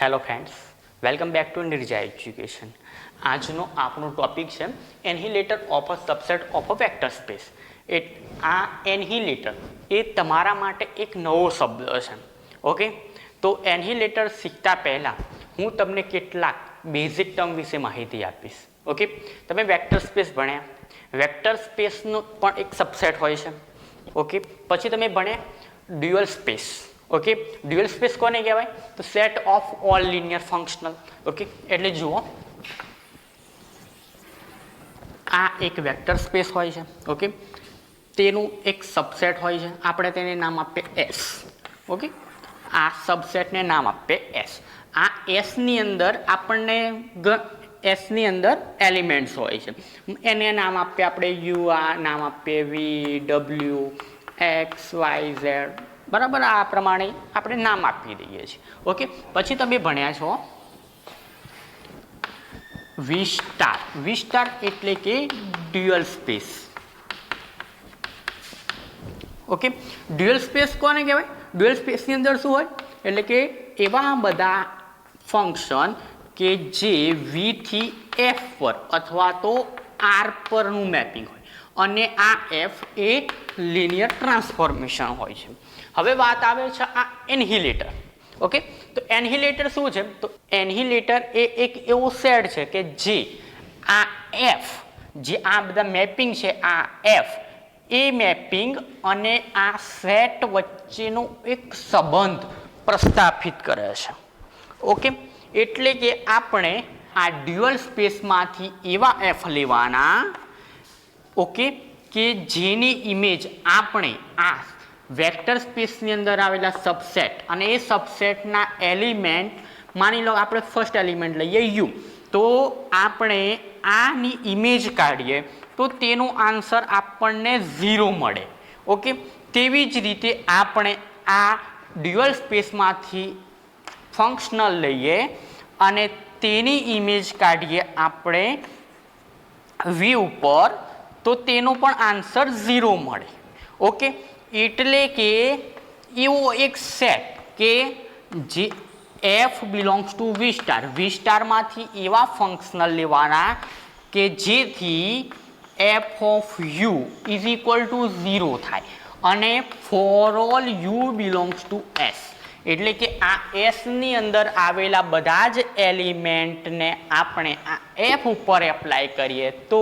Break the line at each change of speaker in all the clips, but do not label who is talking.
Hello friends, welcome back to Nirja Education. આજનો આપણો topic છે annihilator of a subset of a vector space. આ annihilator એ તમારા માટે એક નવો શબ્દ છે. ઓકે, તો એનહિલેટર શીખતા પહેલાં હું તમને કેટલાક બેઝિક ટર્મ વિશે માહિતી આપીશ. ઓકે, તમે વેક્ટર સ્પેસ ભણ્યા, વેક્ટર સ્પેસનો પણ એક સબસેટ હોય છે. ઓકે, પછી તમે ભણ્યા dual space. Okay, dual space કોને કહેવાય? તો set of all linear functional. Okay, એટલે જુઓ, આ એક વેક્ટર સ્પેસ હોય છે. ઓકે, તેનું એક સબસેટ હોય છે, આપણે તેને નામ આપીએ એસ. ઓકે, આ સબસેટને નામ આપીએ એસ. આ એસની અંદર આપણને એસની અંદર એલિમેન્ટ્સ હોય છે, એને નામ આપીએ આપણે યુ, આ નામ આપીએ વી, ડબલ્યુ, એક્સ, વાય, ઝેડ. બરાબર, આ પ્રમાણે આપણે નામ આપી દઈએ છીએ. ઓકે, પછી તમે ભણ્યા છો વી સ્ટાર. વી સ્ટાર એટલે કે dual space. Okay, dual space કોને કહેવાય? ડ્યુઅલ સ્પેસની અંદર શું હોય? એટલે કે એવા બધા ફંક્શન કે જે વી થી એફ પર અથવા તો આર પરનું મેપિંગ હોય અને આ એફ એ લિનિયર ટ્રાન્સફોર્મેશન હોય છે. હવે વાત આવે છે આ એનહિલેટર. ઓકે, તો એનહિલેટર શું છે? તો એનહિલેટર એ એક એવો સેટ છે કે જે આ એફ, જે આ બધા મેપિંગ છે, આ એફ એ મેપિંગ અને આ સેટ વચ્ચેનો એક સંબંધ પ્રસ્થાપિત કરે છે. ઓકે, એટલે કે આપણે આ ડ્યુઅલ સ્પેસમાંથી એવા એફ લેવાના, ઓકે, કે જેની ઇમેજ આપણે આ વેક્ટર સ્પેસની અંદર આવેલા સબસેટ અને એ સબસેટના એલિમેન્ટ, માની લો આપણે ફર્સ્ટ એલિમેન્ટ લઈએ યુ, તો આપણે આની ઇમેજ કાઢીએ તો તેનો આન્સર આપણને 0 મળે. ઓકે, તેવી જ રીતે આપણે આ ડ્યુઅલ સ્પેસમાંથી ફંક્શનલ લઈએ અને તેની ઇમેજ કાઢીએ આપણે વી ઉપર, તો તેનો પણ આન્સર 0 મળે. ઓકે, એટલે કે એવો એક સેટ કે જે F belongs to V star, V સ્ટારમાંથી એવા ફંક્શનલ લેવાના કે જેથી F of U is equal to 0 થાય અને for all U belongs to S. એટલે કે આ એસની અંદર આવેલા બધા જ એલિમેન્ટને આપણે આ એફ ઉપર એપ્લાય કરીએ તો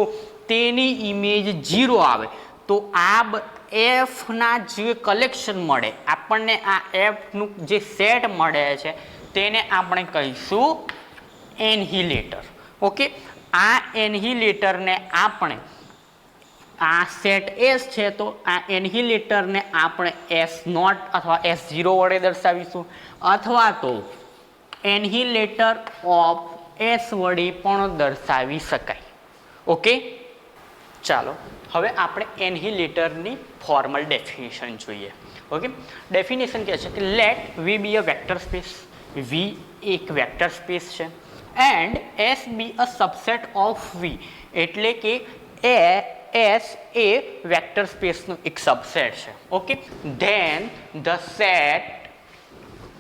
તેની ઇમેજ 0 આવે. તો આ એફના જે કલેક્શન મળે આપણને, આ એફનું જે સેટ મળે છે તેને આપણે કહીશું એનહિલેટર. ઓકે, આ એનહિલેટરને આપણે, આ સેટ એસ છે તો આ એનહિલેટરને આપણે એસ નોટ અથવા S0 વડે દર્શાવીશું, અથવા તો એનહિલેટર ઓફ એસ વડે પણ દર્શાવી શકાય. ઓકે, ચાલો હવે આપણે એનહિલેટરની ફોર્મલ ડેફિનેશન જોઈએ. ઓકે, ડેફિનેશન કહે છે કે let V be a vector space. V એક વેક્ટર સ્પેસ છે and S be a subset of V. એટલે કે એસ એ વેક્ટર સ્પેસનું એક સબસેટ છે. Okay, then the set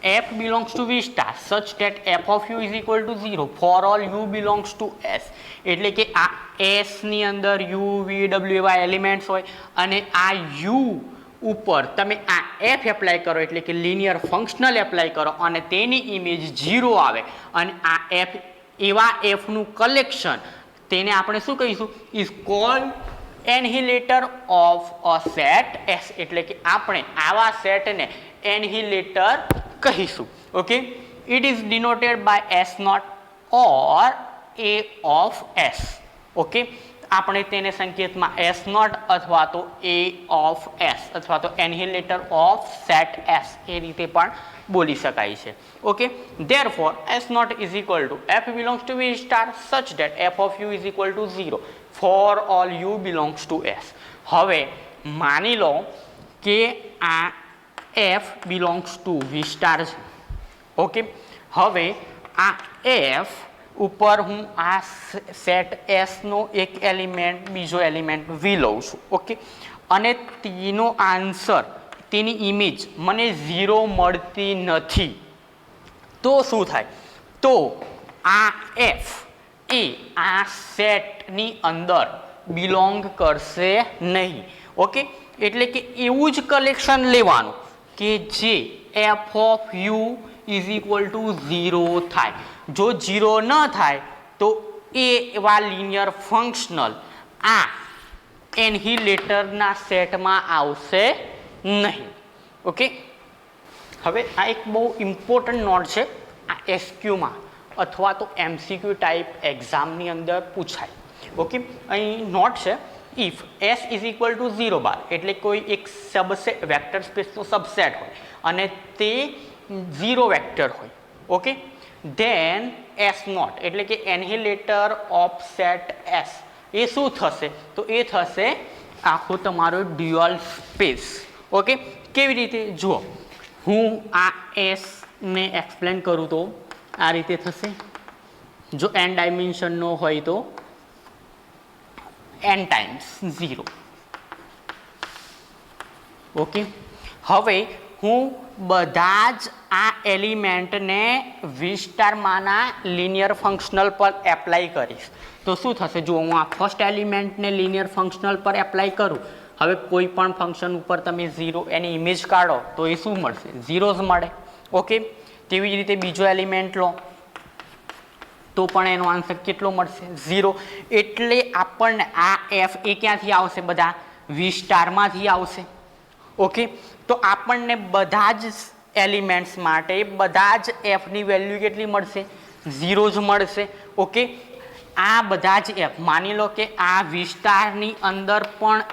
f belongs to v star such that f of u is equal to 0 for all u belongs to s. એટલે કે આ s ની અંદર u, v, w એવા એલિમેન્ટ્સ હોય અને આ u ઉપર તમે આ f એપ્લાય કરો, એટલે કે લિનિયર ફંક્શનલ એપ્લાય કરો અને તેની ઇમેજ 0 આવે અને આ f એવા f નું કલેક્શન, તેને આપણે શું કહીશું? Is called annihilator of a set S. એટલે કે આપણે આવા સેટને એનહિલેટર કહીશું. Okay, it is denoted by S naught or A of S. ઓકે, આપણે તેને સંકેતમાં S નોટ અથવા તો A ઓફ S અથવા તો એનહિલેટર ઓફ સેટ S એ રીતે પણ બોલી શકાય છે. Okay, therefore S not is equal to F belongs to V star such that F of U is equal to 0 for all U belongs to S. હવે માની લો કે આ F belongs to V star છે. Okay, હવે આ F ઉપર હું આ સેટ S નો એક એલિમેન્ટ, બીજો એલિમેન્ટ V લઉં છું. ઓકે, અને તેનો આન્સર, તેની ઇમેજ મને 0 મળતી નથી, તો શું થાય? તો આ એફ એ આ સેટની અંદર બિલોંગ કરશે નહીં. ઓકે, એટલે કે એવું જ કલેક્શન લેવાનું કે જે F of U is equal to 0 થાય. જો 0 ન થાય તો એવા લિનિયર ફંક્શનલ આ એનહિલેટરના સેટમાં આવશે નહીં. ઓકે, હવે આ એક બહુ ઇમ્પોર્ટન્ટ નોટ છે, આ એસક્યુમાં અથવા તો એમસીક્યુ ટાઈપ એક્ઝામની અંદર પૂછાય. ઓકે, અહીં નોટ છે, if S is equal to 0 બાર એટલે કોઈ એક સબસેટ વેક્ટર સ્પેસનો સબસેટ હોય અને તે 0 વેક્ટર હોય. ઓકે, ધેન એસ નોટ એટલે કે એનહિલેટર ઓફ સેટ એસ એ શું થશે? તો એ થશે આખો તમારો ડ્યુઅલ સ્પેસ. ઓકે, કેવી રીતે? જુઓ, હું આ એસ ને એક્સપ્લેન કરું તો આ રીતે થશે. જો n ડાયમેન્શનનો હોય તો n ટાઈમ્સ 0. ઓકે, હવે હું બધા જ આ એલિમેન્ટને V*માના લિનિયર ફંક્શનલ પર એપ્લાય કરીશ તો શું થશે? જો હું આ ફર્સ્ટ એલિમેન્ટને લિનિયર ફંક્શનલ પર એપ્લાય કરું, હવે કોઈ પણ ફંક્શન ઉપર તમે 0 એની ઇમેજ કાઢો તો એ શું મળશે? 0 જ મળે. ઓકે, તેવી જ રીતે બીજો એલિમેન્ટ લો તો પણ એનો આન્સર કેટલો મળશે? 0. એટલે આપણને આ એફ એ ક્યાંથી આવશે? બધા V*માંથી આવશે. ઓકે, તો આપણને બધા જ એલિમેન્ટ્સ માટે બધા જ એફની વેલ્યુ કેટલી મળશે? 0 જ મળશે. ઓકે, આ બધા જ એફ માની લો કે આ V*ની અંદર પણ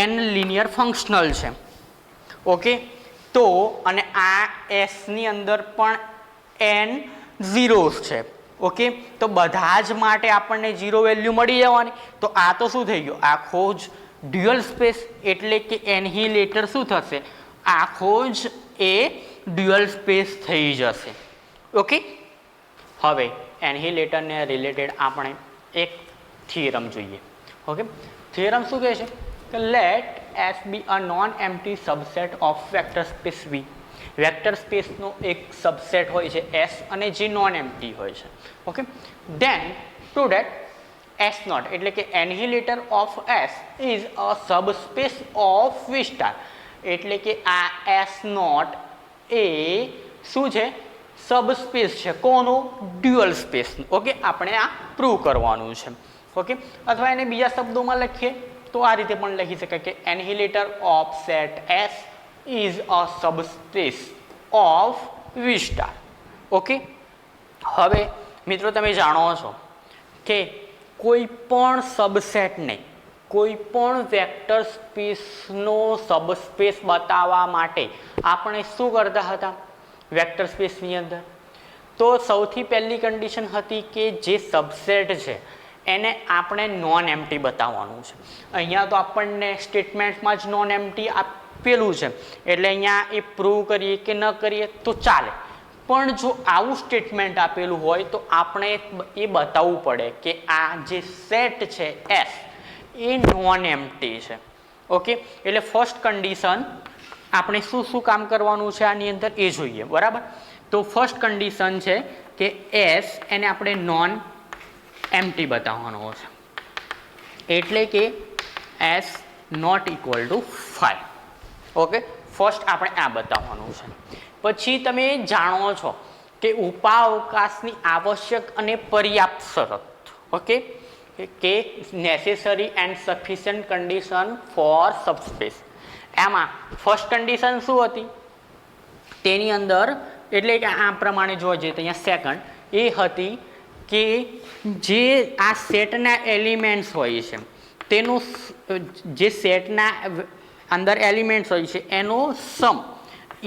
n લિનિયર ફંક્શનલ છે. ઓકે, તો અને આ એસની અંદર પણ n ઝીરોસ છે. ઓકે, તો બધા જ માટે આપણને 0 વેલ્યુ મળી જવાની. તો આ તો શું થઈ ગયો? આખો જ ડ્યુઅલ સ્પેસ એટલે કે એનહિલેટર શું થશે? આખો જ એ ડ્યુઅલ સ્પેસ થઈ જશે. ઓકે, હવે એનહિલેટરને રિલેટેડ આપણે એક થિયરમ જોઈએ. ઓકે, થિયરમ શું કહે છે કે let S be a non empty subset of vector space V. Vector સ્પેસનો એક સબસેટ હોય છે એસ અને જે નોન એમ્પ્ટી હોય છે. Okay, then to date S naught એટલે કે annihilator of S is a subspace of V star. એટલે કે આ એસ નોટ એ શું છે? સબસ્પેસ છે. કોનો? Dual space. ઓકે, આપણે આ પ્રૂવ કરવાનું છે. ઓકે, અથવા એને બીજા શબ્દોમાં લખીએ તો આ રીતે પણ લખી શકાય કે annihilator of set S is a subspace of V star. Okay, હવે મિત્રો તમે જાણો છો કે કોઈ પણ સબસેટને કોઈ પણ વેક્ટર સ્પેસનો સબસ્પેસ બતાવવા માટે આપણે શું કરતા હતા વેક્ટર સ્પેસની અંદર? તો સૌથી પહેલી કન્ડિશન હતી કે જે સબસેટ છે એને આપણે નોન એમ્પ્ટી બતાવવાનું છે. અહીંયા તો આપણને સ્ટેટમેન્ટમાં જ નોન એમ્પ્ટી આપેલું છે એટલે અહીંયા એ પ્રૂવ કરીએ કે ન કરીએ તો ચાલે. પણ જો આવું સ્ટેટમેન્ટ આપેલું હોય તો આપણે એ બતાવવું પડે કે આ જે સેટ છે એસ એ નોન એમ્પ્ટી છે. ઓકે, એટલે ફર્સ્ટ કન્ડિશન આપણે શું શું કામ કરવાનું છે આની અંદર એ જોઈએ. બરાબર, તો ફર્સ્ટ કન્ડિશન છે કે એસ એને આપણે નોન એમ્પ્ટી બતાવવાનો છે. એટલે કે S not equal to 5. Okay, first આપણે આ બતાવવાનું છે. પછી તમે જાણો છો કે ઉપાઅવકાશની આવશ્યક અને પર્યાપ્ત શરત. ઓકે, કે necessary and sufficient condition for subspace. એમાં ફર્સ્ટ કન્ડિશન શું હતી તેની અંદર? એટલે કે આ પ્રમાણે જોવા જઈએ તો અહીંયા સેકન્ડ એ હતી કે જે આ સેટના એલિમેન્ટ્સ હોય છે તેનું જે સેટના અંદર એલિમેન્ટ્સ હોય છે એનો સમ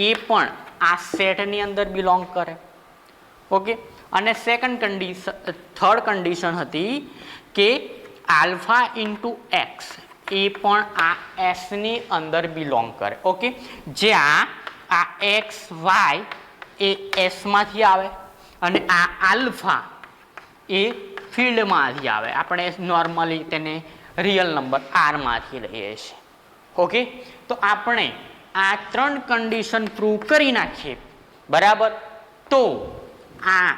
એ પણ આ સેટની અંદર બિલોંગ કરે. ઓકે, અને સેકન્ડ કન્ડિશન થર્ડ કન્ડિશન હતી કે આલ્ફા ઇન્ટુ એક્સ એ પણ આ એસની અંદર બિલોંગ કરે. ઓકે, જ્યાં આ એક્સ વાય એ એસમાંથી આવે અને આ આલ્ફા એ ફિલ્ડમાંથી આવે. આપણે નોર્મલી તેને રિયલ નંબર આરમાંથી લઈએ છીએ. ઓકે, તો આપણે આ 3 કન્ડિશન પ્રૂવ કરી નાખીએ. બરાબર, તો આ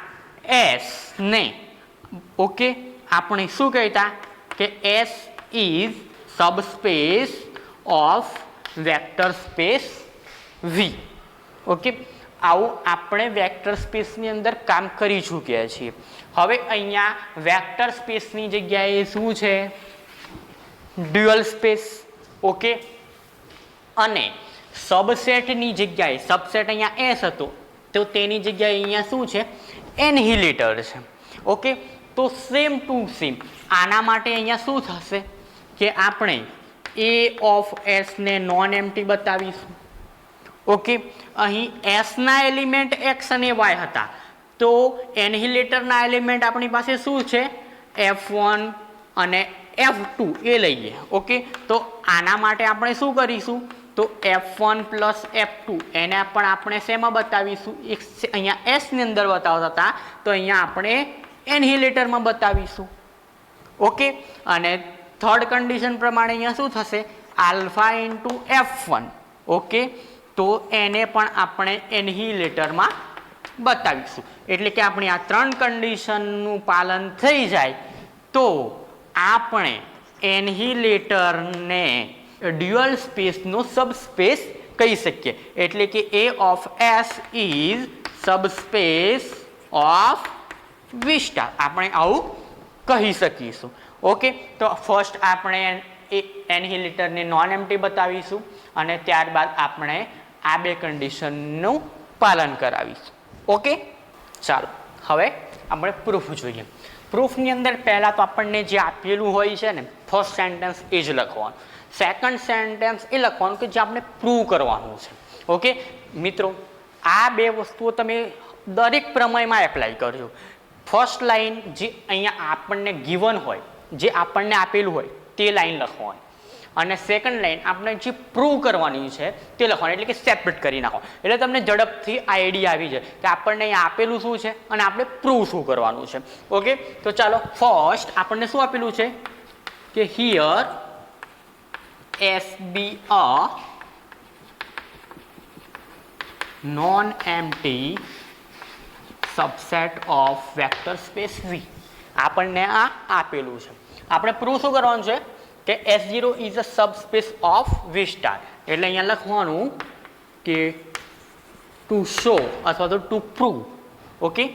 એસ ને ઓકે આપણે શું કહેતા કે S is subspace of vector space V. Okay આવું આપણે વેક્ટર સ્પેસની અંદર કામ કરી ચૂક્યા છીએ. હવે અહીંયા વેક્ટર સ્પેસની જગ્યાએ શું છે? Dual space. ઓકે અને સબસેટની જગ્યાએ સબસેટ અહીંયા એસ હતો તો તેની જગ્યાએ અહીંયા શું છે? એનહિલેટર છે. ઓકે તો સેમ ટુ સેમ આના માટે અહીંયા શું થશે કે આપણે એ ઓફ એસ ને નોન એમ્પ્ટી બતાવીશું. ઓકે અહીં એસના એલિમેન્ટ એક્સ અને વાય હતા તો એનહિલેટરના એલિમેન્ટ આપણી પાસે શું છે? F1 અને F2 એ લઈએ. ઓકે તો આના માટે આપણે શું કરીશું? તો F1 પ્લસ F2 એને પણ આપણે શેમાં બતાવીશું? અહીંયા એસ ની અંદર બતાવતા હતા તો અહીંયા આપણે એનહિલેટરમાં બતાવીશું. ઓકે અને થર્ડ કન્ડિશન પ્રમાણે અહીંયા શું થશે? Alpha into F1. ઓકે તો એને પણ આપણે એનહિલેટરમાં બતાવીશું. એટલે કે આપણી આ ત્રણ કન્ડિશનનું પાલન થઈ જાય તો આપણે એનહિલેટરને ડ્યુઅલ સ્પેસનો સબસ્પેસ કહી શકીએ. એટલે કે A of S is subspace of V star આપણે આવું કહી શકીશું. ઓકે તો ફર્સ્ટ આપણે એનહિલેટરને નોન એમ્પ્ટી બતાવીશું અને ત્યારબાદ આપણે આ બે કન્ડિશનનું પાલન કરાવીશું. ઓકે ચાલો હવે આપણે પ્રૂફ જોઈએ. પ્રૂફની અંદર પહેલાં તો આપણને જે આપેલું હોય છે ને ફર્સ્ટ સેન્ટેન્સ એ જ લખવાનું. સેકન્ડ સેન્ટેન્સ એ લખવાનું કે જે આપણે પ્રૂવ કરવાનું છે. ઓકે મિત્રો આ બે વસ્તુઓ તમે દરેક પ્રમેયમાં એપ્લાય કરજો. ફર્સ્ટ લાઈન જે અહીંયા આપણને ગિવન હોય જે આપણને આપેલું હોય તે લાઈન લખવાની અને સેકન્ડ લાઈન આપણે જે પ્રૂવ કરવાની છે તે લખવાની. એટલે કે સેપરેટ કરી નાખો એટલે તમને ઝડપથી આઈડિયા આવી જાય કે આપણને અહીંયા આપેલું શું છે અને આપણે પ્રૂવ શું કરવાનું છે. ઓકે તો ચાલો ફર્સ્ટ આપણને શું આપેલું છે કે here S be a non empty subset of vector space V. આપણને આ આપેલું છે. આપણે પ્રૂવ શું કરવાનું છે કે S0 is a subspace of V star. એટલે અહીંયા લખવાનું કે ટુ શો અથવા તો ટુ પ્રૂવ. ઓકે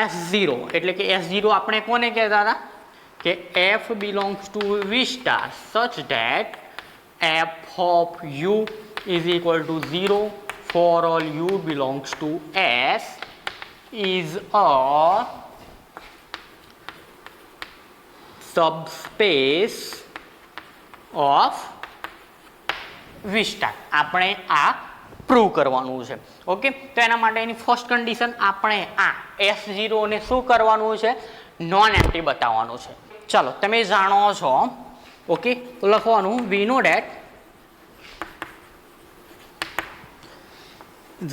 S0 એટલે કે S0 આપણે કોને કહેતા હતા કે F belongs to V star such that F of U is equal to 0 for all U belongs to S is a subspace of V star. આપણે આ પ્રૂવ કરવાનું છે. ઓકે તો એના માટેની ફર્સ્ટ કન્ડિશન આપણે આ S0 ને શું કરવાનું છે? નોન એમ્પ્ટી બતાવવાનું છે. ચાલો તમે જાણો છો. ઓકે તો લખવાનું we note that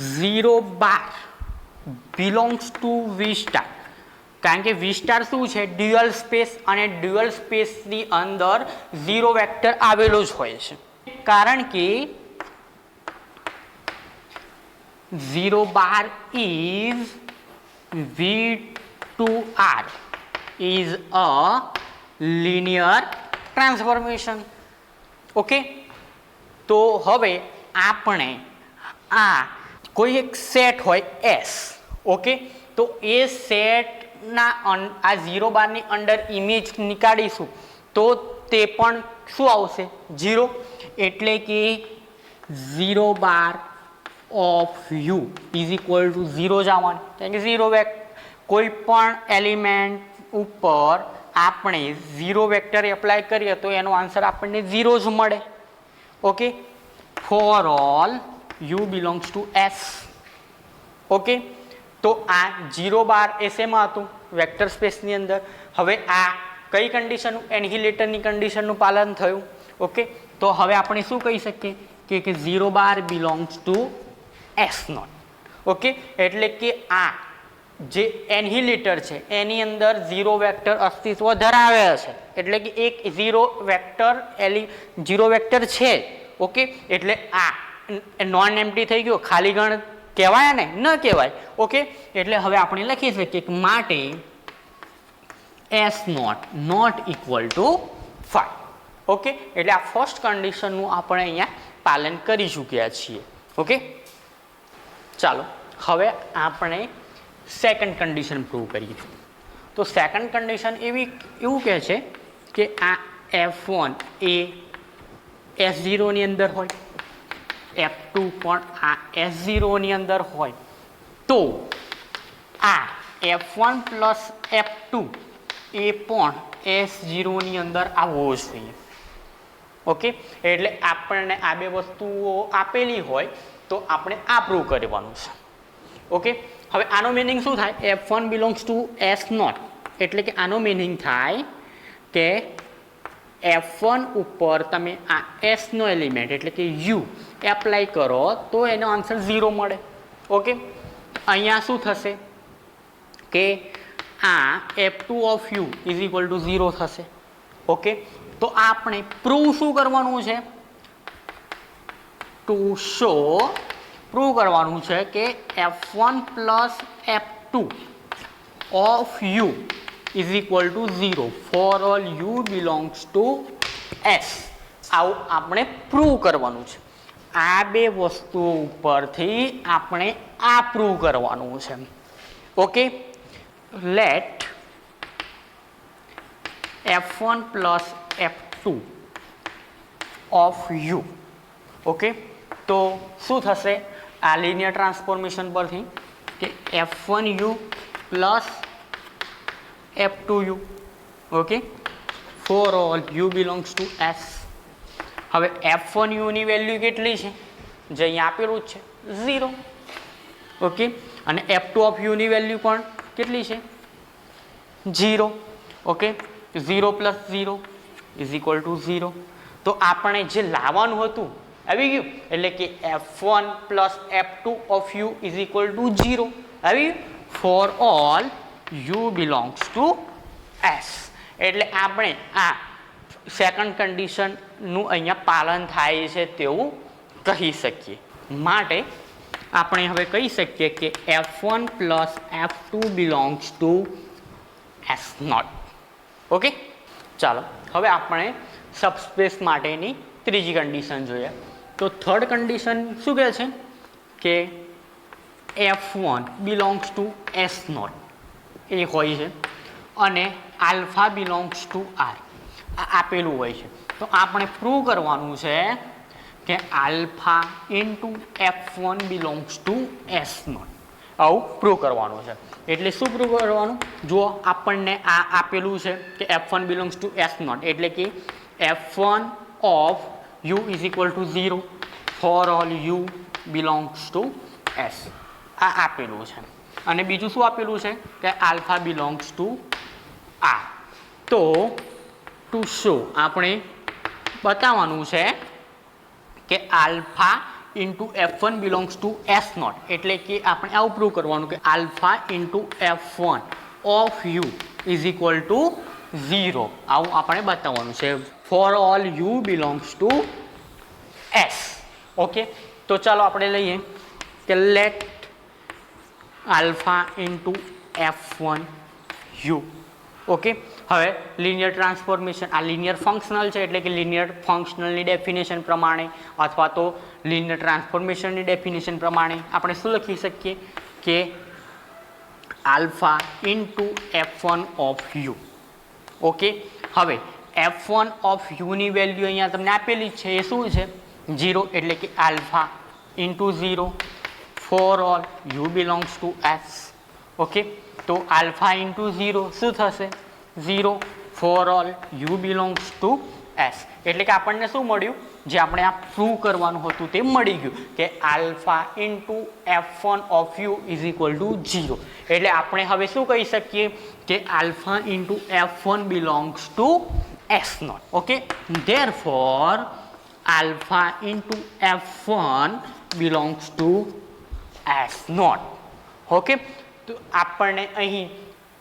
0 bar belongs to V star. કારણ કે વી સ્ટાર શું છે? ડ્યુઅલ સ્પેસ અને ડ્યુઅલ સ્પેસની અંદર 0 વેક્ટર આવેલો જ હોય છે. કારણ કે 0 bar is V2R is a linear transformation. Okay તો હવે આપણે આ કોઈ એક સેટ હોય S. ઓકે તો એ સેટના આ 0 બારની અંદર ઇમેજ નીકાળીશું તો તે પણ શું આવશે? 0. એટલે કે 0 bar of U is equal to 0 જ આવવાનું. કારણ કે 0 કોઈ પણ એલિમેન્ટ ઉપર આપણે 0 વેક્ટર એપ્લાય કરીએ તો એનો આન્સર આપણને 0 જ મળે. Okay for all U belongs to S. Okay તો આ 0 બાર એ શેમાં હતું? વેક્ટર સ્પેસની અંદર. હવે આ કઈ કન્ડિશન? એનહિલેટરની કન્ડિશનનું પાલન થયું. ઓકે તો હવે આપણે શું કહી શકીએ કે 0 bar belongs to S naught. Okay એટલે કે આ જે એનહિલેટર છે એની અંદર 0 વેક્ટર અસ્તિત્વ ધરાવે છે. એટલે કે એક 0 વેક્ટર છે. ઓકે એટલે આ નોન એમ્પ્ટી થઈ ગયો, ખાલી ગણ કહેવાય ને ન કહેવાય. ઓકે, એટલે હવે આપણે લખી શકીએ કે માટે S not equal to 5. Okay, એટલે આ ફર્સ્ટ કન્ડિશનનું આપણે અહીંયા પાલન કરી ચૂક્યા છીએ. ઓકે, ચાલો હવે આપણે સેકન્ડ કન્ડિશન પ્રૂવ કરીએ. તો સેકન્ડ કન્ડિશન એવું કહે છે કે આ F1 એ S0 ની અંદર હોય, F2 પણ આ S0 ની અંદર હોય, તો આ F1 પ્લસ F2 એ પણ S0 ની અંદર આવવો જોઈએ. ઓકે, એટલે આપણને આ બે વસ્તુઓ આપેલી હોય તો આપણે આ પ્રૂવ કરવાનું છે. ઓકે, હવે આનો મિનિંગ શું થાય? F1 બિલોંગ્સ ટુ S0, એટલે કે આનો મિનિંગ થાય કે F1 ઉપર તમે આ S નો એલિમેન્ટ એટલે કે U એપ્લાય કરો તો એનો આન્સર 0 મળે. ઓકે, અહીંયા શું થશે કે આ F2 of U is equal to 0 થશે. ઓકે, તો આપણે પ્રૂવ શું કરવાનું છે? ટુ શો પ્રૂવ કરવાનું છે કે F1 plus F2 of U is equal to 0 four all U belongs to S. આવું આપણે પ્રૂવ કરવાનું છે. આ બે વસ્તુઓ ઉપરથી આપણે આ પ્રૂવ કરવાનું છે. Okay, let F1 plus F2 of U. Okay, તો શું થશે આ લિનિયર ટ્રાન્સફોર્મેશન પરથી કે F1U plus F2U. Okay, for all U belongs to S. હવે F1U ની વેલ્યુ કેટલી છે? જે અહીંયા આપેલું જ છે 0. ઓકે, અને F2 ઓફ U ની વેલ્યુ પણ કેટલી છે? 0. Okay, 0 plus 0 is equal to 0. તો આપણે જે લાવવાનું હતું આવી ગયું, એટલે કે F1 plus F2 of U is equal to 0 આવી ગયું four all U belongs to S. એટલે આપણે આ સેકન્ડ કન્ડિશનનું અહીંયા પાલન થાય છે તેવું કહી શકીએ. માટે આપણે હવે કહી શકીએ કે F1 plus F2 belongs to S0. Okay, ચાલો હવે આપણે સબસ્પેસ માટેની ત્રીજી કન્ડિશન જોઈએ. તો થર્ડ કન્ડિશન શું કહે છે કે F1 બિલોંગ્સ ટુ S0 એ હોય છે અને આલ્ફા બિલોંગ્સ ટુ R આપેલું હોય છે. તો આપણે પ્રૂવ કરવાનું છે કે alpha into F1 belongs to S0. આવું પ્રૂવ કરવાનું છે. એટલે શું પ્રૂવ કરવાનું? જો આપણને આ આપેલું છે કે F1 બિલોંગ્સ ટુ S0, એટલે કે F1 of U is equal to 0 four all U belongs to S. આ આપેલું છે. અને બીજું શું આપેલું છે કે આલ્ફા બિલોંગ્સ ટુ R. તો ટુ શો આપણે બતાવવાનું છે કે alpha into F1 belongs to S0, એટલે કે આપણે આવું પ્રૂવ કરવાનું કે alpha into F1 of U is equal to 0. આવું આપણે બતાવવાનું છે for all U belongs to S. Okay, તો ચાલો આપણે લઈએ કે let alpha into F1 U. Okay, હવે લિનિયર ટ્રાન્સફોર્મેશન આ લિનિયર ફંક્શનલ છે, એટલે કે લિનિયર ફંક્શનલની ડેફિનેશન પ્રમાણે અથવા તો લિનિયર ટ્રાન્સફોર્મેશનની ડેફિનેશન પ્રમાણે આપણે શું લખી શકીએ કે alpha into F1 of U. Okay, હવે F1 ઓફ U ની વેલ્યુ અહીંયા તમને આપેલી છે એ શું છે? 0, એટલે કે alpha into 0 four all U belongs to S. Okay, તો આલ્ફા ઇન્ટુ 0 શું થશે? 0 four all U belongs to S. એટલે કે આપણને શું મળ્યું? જે આપણે આ પ્રૂવ કરવાનું હતું તે મળી ગયું કે alpha into F1 of U is equal to 0. એટલે આપણે હવે શું કહી શકીએ કે alpha into F1 belongs to S0. Okay, therefore alpha into F1 belongs to S0. Okay, તો આપણને અહીં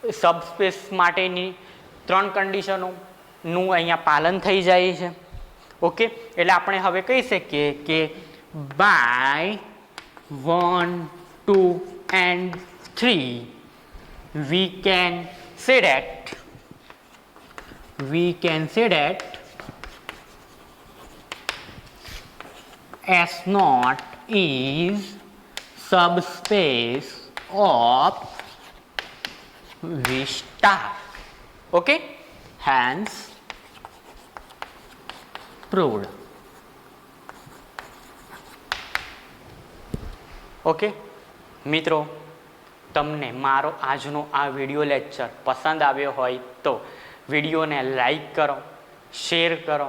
સબસ્પેસ માટેની 3 કન્ડિશનોનું અહીંયા પાલન થઈ જાય છે. ઓકે, એટલે આપણે હવે કહી શકીએ કે by 1, 2 and 3, we can say that S naught is subspace of V star. Okay, hence proved. Okay મિત્રો, તમને મારો આજનો આ વિડિયો લેક્ચર પસંદ આવ્યો હોય તો વિડીયોને લાઈક કરો, શેર કરો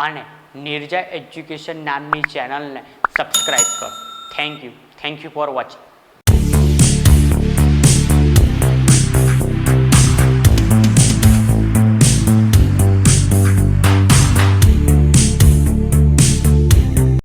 અને નિર્જા એજ્યુકેશન નામની ચેનલને સબસ્ક્રાઈબ કરો. Thank you for watching.